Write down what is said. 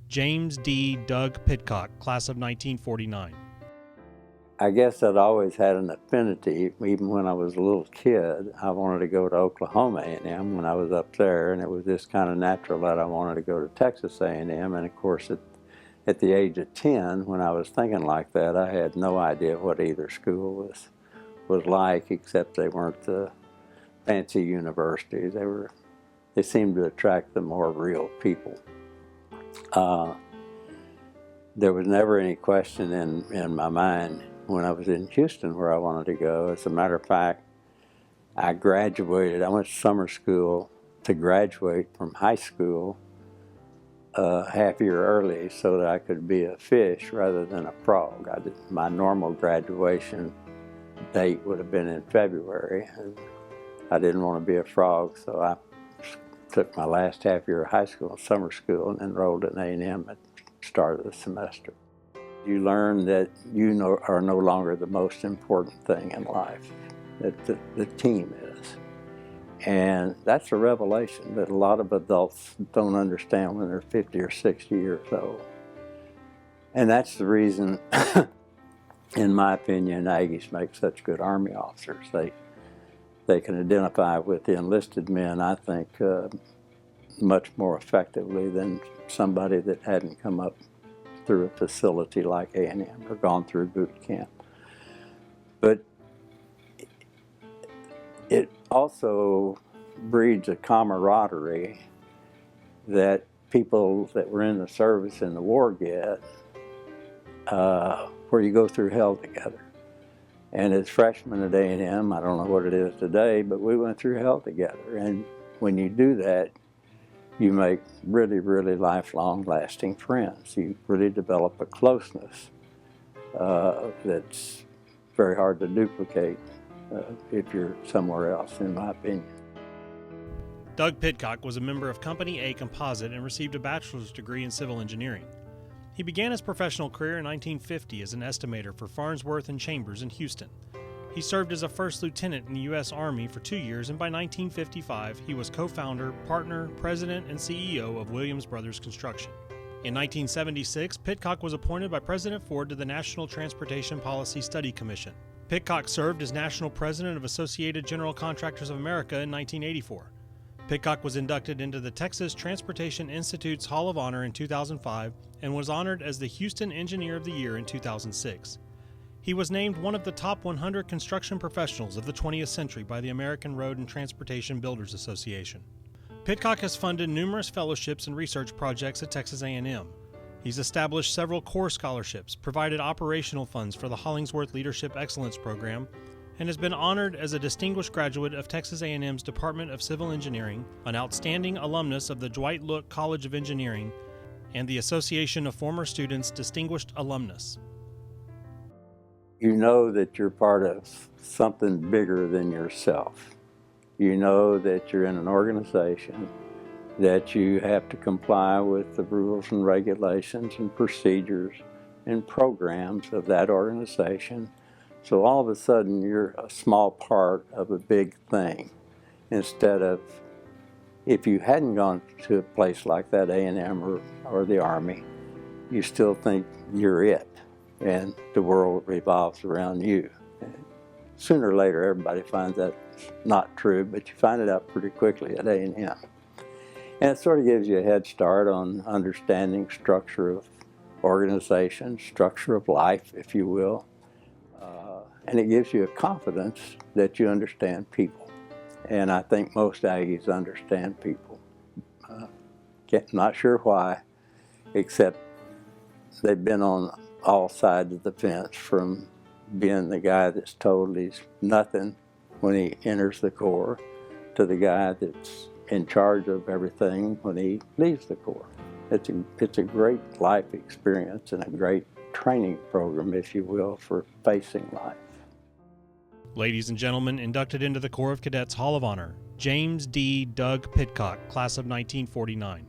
James D. Doug Pitcock, class of 1949. I guess I'd always had an affinity. Even when I was a little kid, I wanted to go to Oklahoma A&M when I was up there, and it was just kind of natural that I wanted to go to Texas A&M. And of course, at the age of 10, when I was thinking like that, I had no idea what either school was like, except they weren't the fancy universities. They seemed to attract the more real people. There was never any question in my mind when I was in Houston where I wanted to go. As a matter of fact, I graduated. I went to summer school to graduate from high school a half year early so that I could be a fish rather than a frog. My normal graduation date would have been in February, and I didn't want to be a frog, so I took my last half year of high school, summer school, and enrolled at A&M at the start of the semester. You learn that you are no longer the most important thing in life, that the team is. And that's a revelation that a lot of adults don't understand when they're 50 or 60 years old. And that's the reason, in my opinion, Aggies make such good Army officers. They can identify with the enlisted men, I think, much more effectively than somebody that hadn't come up through a facility like A&M or gone through boot camp. But it also breeds a camaraderie that people that were in the service in the war get, where you go through hell together. And as freshmen at A&M, I don't know what it is today, but we went through hell together. And when you do that, you make really, really lifelong lasting friends. You really develop a closeness that's very hard to duplicate if you're somewhere else, in my opinion. Doug Pitcock was a member of Company A Composite and received a bachelor's degree in civil engineering. He began his professional career in 1950 as an estimator for Farnsworth and Chambers in Houston. He served as a first lieutenant in the U.S. Army for 2 years, and by 1955, he was co-founder, partner, president, and CEO of Williams Brothers Construction. In 1976, Pitcock was appointed by President Ford to the National Transportation Policy Study Commission. Pitcock served as national president of Associated General Contractors of America in 1984. Pitcock was inducted into the Texas Transportation Institute's Hall of Honor in 2005 and was honored as the Houston Engineer of the Year in 2006. He was named one of the top 100 construction professionals of the 20th century by the American Road and Transportation Builders Association. Pitcock has funded numerous fellowships and research projects at Texas A&M. He's established several core scholarships, provided operational funds for the Hollingsworth Leadership Excellence Program, and has been honored as a distinguished graduate of Texas A&M's Department of Civil Engineering, an outstanding alumnus of the Dwight Look College of Engineering, and the Association of Former Students Distinguished Alumnus. You know that you're part of something bigger than yourself. You know that you're in an organization, that you have to comply with the rules and regulations and procedures and programs of that organization. So all of a sudden you're a small part of a big thing, instead of, if you hadn't gone to a place like that, A&M or the Army, you still think you're it and the world revolves around you. Sooner or later everybody finds that's not true, but you find it out pretty quickly at A&M. And it sort of gives you a head start on understanding structure of organization, structure of life, if you will. And it gives you a confidence that you understand people. And I think most Aggies understand people. Not sure why, except they've been on all sides of the fence, from being the guy that's told he's nothing when he enters the Corps to the guy that's in charge of everything when he leaves the Corps. It's a great life experience and a great training program, if you will, for facing life. Ladies and gentlemen, inducted into the Corps of Cadets Hall of Honor, James D. Doug Pitcock, class of 1949.